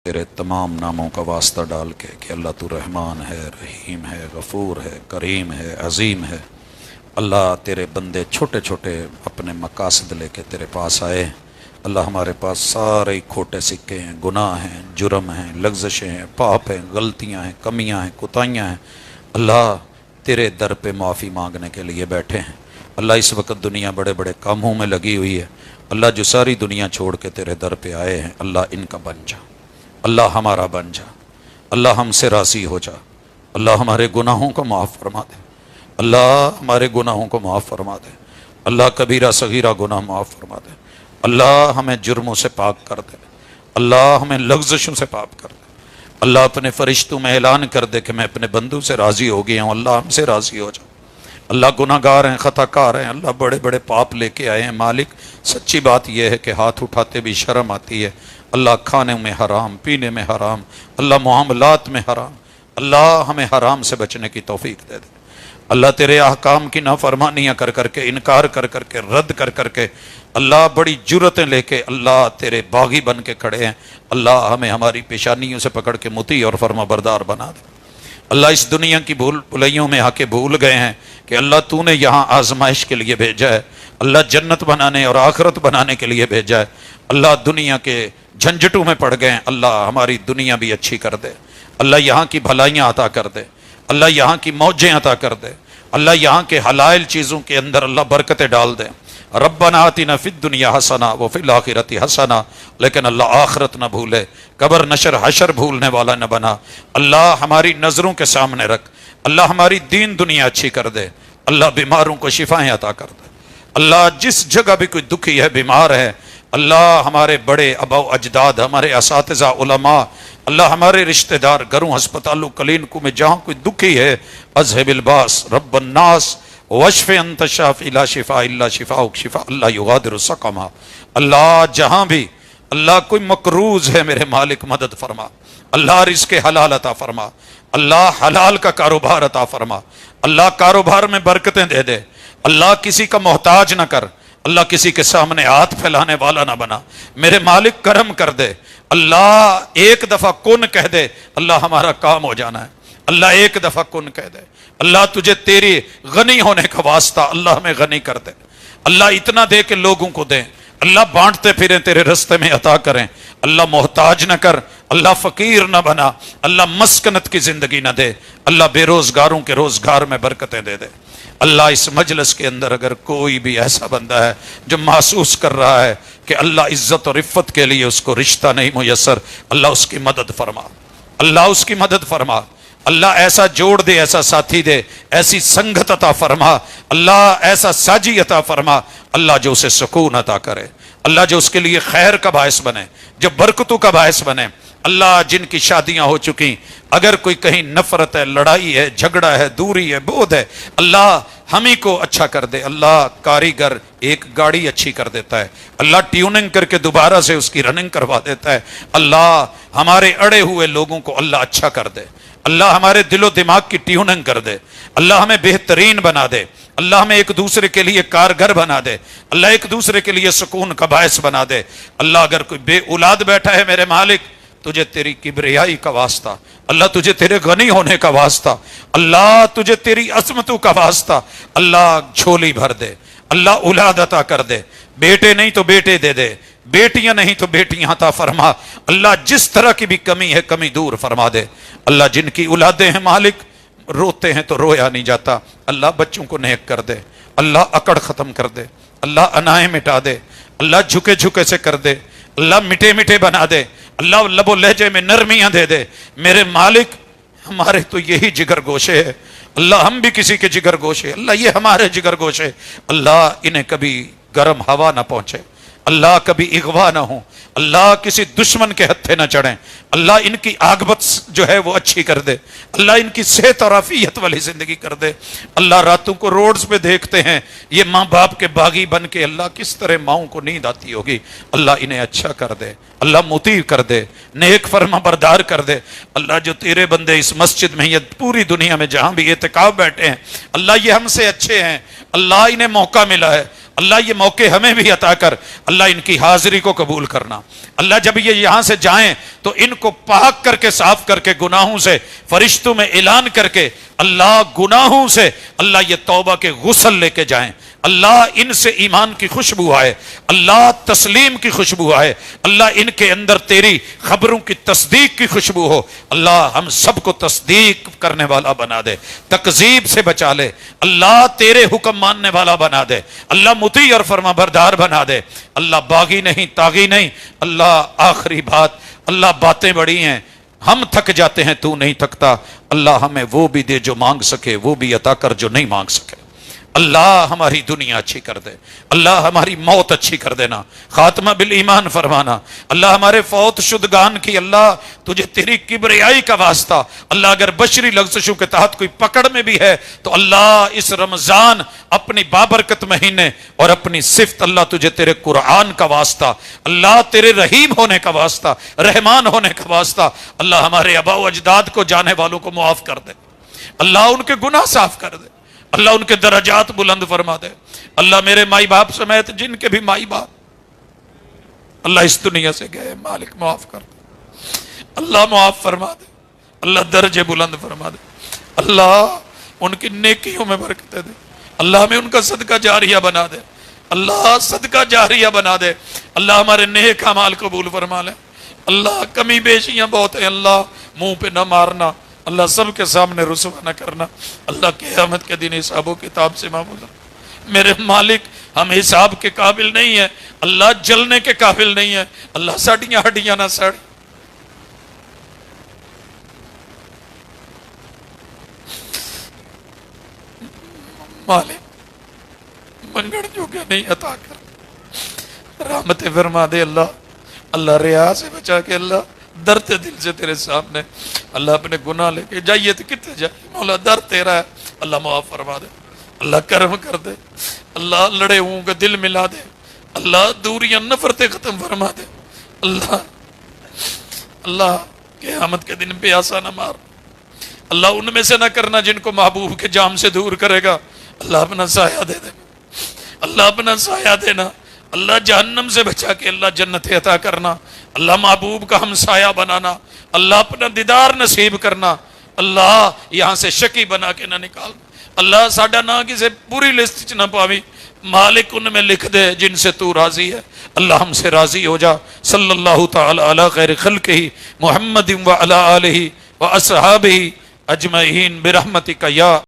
تیرے تمام ناموں کا واسطہ ڈال کے کہ اللہ تو رحمان ہے، رحیم ہے، غفور ہے، کریم ہے، عظیم ہے۔ اللہ تیرے بندے چھوٹے چھوٹے اپنے مقاصد لے کے تیرے پاس آئے۔ اللہ ہمارے پاس سارے کھوٹے سکے ہیں، گناہ ہیں، جرم ہیں، لغزشیں ہیں، پاپ ہیں، غلطیاں ہیں، کمیاں ہیں، کوتاہیاں ہیں۔ اللہ تیرے در پہ معافی مانگنے کے لیے بیٹھے ہیں۔ اللہ اس وقت دنیا بڑے بڑے کاموں میں لگی ہوئی ہے۔ اللہ جو ساری دنیا چھوڑ کے تیرے در پہ آئے ہیں، اللہ ان کا بن جا، اللہ ہمارا بن جا، اللہ ہم سے راضی ہو جا، اللہ ہمارے گناہوں کو معاف فرما دے، اللہ ہمارے گناہوں کو معاف فرما دے، اللہ کبیرہ صغیرہ گناہ معاف فرما دے، اللہ ہمیں جرموں سے پاک کر دے، اللہ ہمیں لغزشوں سے پاک کر دے، اللہ اپنے فرشتوں میں اعلان کر دے کہ میں اپنے بندوں سے راضی ہو گیا ہوں، اللہ ہم سے راضی ہو جا۔ اللہ گناہ گار ہیں، خطا کار ہیں، اللہ بڑے بڑے پاپ لے کے آئے ہیں مالک۔ سچی بات یہ ہے کہ ہاتھ اٹھاتے بھی شرم آتی ہے۔ اللہ کھانے میں حرام، پینے میں حرام، اللہ معاملات میں حرام، اللہ ہمیں حرام سے بچنے کی توفیق دے دے۔ اللہ تیرے احکام کی نافرمانیاں کر کر کے، انکار کر کر کے، رد کر کر کے، اللہ بڑی جرتیں لے کے اللہ تیرے باغی بن کے کھڑے ہیں۔ اللہ ہمیں ہماری پیشانیوں سے پکڑ کے مطیع اور فرما بردار بنا دے۔ اللہ اس دنیا کی بھول بھلائیوں میں آ کے بھول گئے ہیں کہ اللہ تو نے یہاں آزمائش کے لیے بھیجا ہے، اللہ جنت بنانے اور آخرت بنانے کے لیے بھیجا ہے۔ اللہ دنیا کے جھنجھٹوں میں پڑ گئے ہیں، اللہ ہماری دنیا بھی اچھی کر دے، اللہ یہاں کی بھلائیاں عطا کر دے، اللہ یہاں کی موجیں عطا کر دے، اللہ یہاں کے حلال چیزوں کے اندر اللہ برکتیں ڈال دے۔ ربنا آتنا فی الدنیا حسنہ وفی الآخرۃ حسنہ، لیکن اللہ آخرت نہ بھولے، قبر نشر حشر بھولنے والا نہ بنا۔ اللہ ہماری نظروں کے سامنے رکھ، اللہ ہماری دین دنیا اچھی کر دے، اللہ بیماروں کو شفائیں عطا کر دے۔ اللہ جس جگہ بھی کوئی دکھی ہے، بیمار ہے، اللہ ہمارے بڑے آباء و اجداد، ہمارے اساتذہ علماء، اللہ ہمارے رشتہ دار گھروں ہسپتالوں کلینکوں میں جہاں کوئی دکھی ہے، اذهب الباس رب الناس واشف انت الشافی لا شفاء الا شفاؤک شفاء اللہ یغادر سقما۔ اللہ جہاں بھی اللہ کوئی مقروض ہے میرے مالک مدد فرما، اللہ رزق حلال عطا فرما، اللہ حلال کا کاروبار عطا فرما، اللہ کاروبار میں برکتیں دے دے، اللہ کسی کا محتاج نہ کر، اللہ کسی کے سامنے ہاتھ پھیلانے والا نہ بنا، میرے مالک کرم کر دے، اللہ ایک دفعہ کن کہہ دے، اللہ ہمارا کام ہو جانا ہے، اللہ ایک دفعہ کن کہہ دے، اللہ تجھے تیری غنی ہونے کا واسطہ اللہ ہمیں غنی کر دے، اللہ اتنا دے کہ لوگوں کو دیں، اللہ بانٹتے پھریں تیرے رستے میں عطا کریں، اللہ محتاج نہ کر، اللہ فقیر نہ بنا، اللہ مسکنت کی زندگی نہ دے، اللہ بے روزگاروں کے روزگار میں برکتیں دے دے۔ اللہ اس مجلس کے اندر اگر کوئی بھی ایسا بندہ ہے جو محسوس کر رہا ہے کہ اللہ عزت اور عفت کے لیے اس کو رشتہ نہیں میسر، اللہ اس کی مدد فرما، اللہ اس کی مدد فرما، اللہ ایسا جوڑ دے، ایسا ساتھی دے، ایسی سنگت عطا فرما، اللہ ایسا ساجی عطا فرما، اللہ جو اسے سکون عطا کرے، اللہ جو اس کے لیے خیر کا باعث بنے، جو برکتوں کا باعث بنے، اللہ جن کی شادیاں ہو چکی، اگر کوئی کہیں نفرت ہے، لڑائی ہے، جھگڑا ہے، دوری ہے، بودھ ہے، اللہ ہمیں کو اچھا کر دے۔ اللہ کاریگر ایک گاڑی اچھی کر دیتا ہے، اللہ ٹیوننگ کر کے دوبارہ سے اس کی رننگ کروا دیتا ہے، اللہ ہمارے اڑے ہوئے لوگوں کو اللہ اچھا کر دے، اللہ ہمارے دل و دماغ کی ٹیوننگ کر دے، اللہ ہمیں بہترین بنا دے، اللہ ہمیں ایک دوسرے کے لیے کارگر بنا دے، اللہ ایک دوسرے کے لیے سکون کا باعث بنا دے۔ اللہ اگر کوئی بے اولاد بیٹھا ہے میرے مالک، تجھے تیری کبریائی کا واسطہ، اللہ تجھے تیرے غنی ہونے کا واسطہ، اللہ تجھے تیری عظمتوں کا واسطہ، اللہ جھولی بھر دے، اللہ اولاد عطا کر دے، بیٹے نہیں تو بیٹے دے دے، بیٹیاں نہیں تو بیٹیاں عطا فرما، اللہ جس طرح کی بھی کمی ہے کمی دور فرما دے۔ اللہ جن کی اولادیں ہیں مالک، روتے ہیں تو رویا نہیں جاتا، اللہ بچوں کو نیک کر دے، اللہ اکڑ ختم کر دے، اللہ انائیں مٹا دے، اللہ جھکے جھکے سے کر دے، اللہ مٹے مٹے بنا دے، اللہ لب و لہجے میں نرمیاں دے دے۔ میرے مالک ہمارے تو یہی جگر گوشے ہے، اللہ ہم بھی کسی کے جگر گوشے، اللہ یہ ہمارے جگر گوشے، اللہ انہیں کبھی گرم ہوا نہ پہنچے، اللہ کبھی اغوا نہ ہو، اللہ کسی دشمن کے ہتھے نہ چڑھیں، اللہ ان کی عاقبت جو ہے وہ اچھی کر دے، اللہ ان کی صحت اور عافیت والی زندگی کر دے۔ اللہ راتوں کو روڈز پہ دیکھتے ہیں یہ ماں باپ کے باغی بن کے، اللہ کس طرح ماؤں کو نیند آتی ہوگی، اللہ انہیں اچھا کر دے، اللہ مطیع کر دے، نیک فرما بردار کر دے۔ اللہ جو تیرے بندے اس مسجد میں یا پوری دنیا میں جہاں بھی اعتکاف بیٹھے ہیں، اللہ یہ ہم سے اچھے ہیں، اللہ انہیں موقع ملا ہے، اللہ یہ موقع ہمیں بھی عطا کر، اللہ ان کی حاضری کو قبول کرنا، اللہ جب یہ یہاں سے جائیں تو ان کو پاک کر کے صاف کر کے گناہوں سے فرشتوں میں اعلان کر کے اللہ گناہوں سے اللہ یہ توبہ کے غسل لے کے جائیں، اللہ ان سے ایمان کی خوشبو آئے، اللہ تسلیم کی خوشبو آئے، اللہ ان کے اندر تیری خبروں کی تصدیق کی خوشبو ہو، اللہ ہم سب کو تصدیق کرنے والا بنا دے، تکذیب سے بچا لے، اللہ تیرے حکم ماننے والا بنا دے، اللہ مطیع اور فرما بردار بنا دے، اللہ باغی نہیں طاغی نہیں، اللہ آخری بات، اللہ باتیں بڑی ہیں، ہم تھک جاتے ہیں تو نہیں تھکتا، اللہ ہمیں وہ بھی دے جو مانگ سکے، وہ بھی عطا کر جو نہیں مانگ سکے، اللہ ہماری دنیا اچھی کر دے، اللہ ہماری موت اچھی کر دینا، خاتمہ بالایمان فرمانا، اللہ ہمارے فوت شدگان کی اللہ تجھے تیری کبریائی کا واسطہ، اللہ اگر بشری لغزشوں کے تحت کوئی پکڑ میں بھی ہے تو اللہ اس رمضان اپنی بابرکت مہینے اور اپنی صفت اللہ تجھے تیرے قرآن کا واسطہ، اللہ تیرے رحیم ہونے کا واسطہ، رحمان ہونے کا واسطہ، اللہ ہمارے آباء و اجداد کو جانے والوں کو معاف کر دے، اللہ ان کے گناہ صاف کر دے، اللہ ان کے درجات بلند فرما دے، اللہ میرے مائی باپ سمیت جن کے بھی مائی باپ اللہ اس دنیا سے گئے مالک معاف کر دے، اللہ معاف فرما دے، اللہ درجے بلند فرما دے، اللہ ان کی نیکیوں میں برکتیں دے، اللہ ہمیں ان کا صدقہ جاریہ بنا دے، اللہ صدقہ جاریہ بنا دے، اللہ ہمارے نیک اعمال قبول فرما لے، اللہ کمی بیشیاں بہت ہیں، اللہ منہ پہ نہ مارنا، اللہ سب کے سامنے رسوا نہ کرنا، اللہ قیامت کے دن حساب و کتاب سے معمول، میرے مالک ہم حساب کے قابل نہیں ہیں، اللہ جلنے کے قابل نہیں ہیں، اللہ ساڑیاں ہڈیاں نہ ساڑی، مالک منگڑ جو کہ نہیں عطا کر، رحمت فرما دے اللہ، اللہ ریا سے بچا کے اللہ درد دل سے تیرے سامنے اللہ اپنے گناہ لے کے جائیے تو کتنے جائیے مولا، در تیرا ہے، اللہ معاف فرما دے، اللہ کرم کر دے، اللہ لڑے ہوں کا دل ملا دے، اللہ دوریاں نفرتیں ختم فرما دے، اللہ قیامت کے دن پیاسا نہ مار، اللہ ان میں سے نہ کرنا جن کو محبوب کے جام سے دور کرے گا، اللہ اپنا سایہ دے دے، اللہ اپنا سایہ دینا، اللہ جہنم سے بچا کے اللہ جنت عطا کرنا، اللہ محبوب کا ہم سایہ بنانا، اللہ اپنا دیدار نصیب کرنا، اللہ یہاں سے شکی بنا کے نہ نکال، اللہ ساڈا نہ کسی پوری لسٹ چ نہ پاوی، مالک ان میں لکھ دے جن سے تو راضی ہے، اللہ ہم سے راضی ہو جا، صلی اللہ تعالی علی خیر خلقہ محمد وعلی آلہ واصحابہ اجمعین برحمتک یا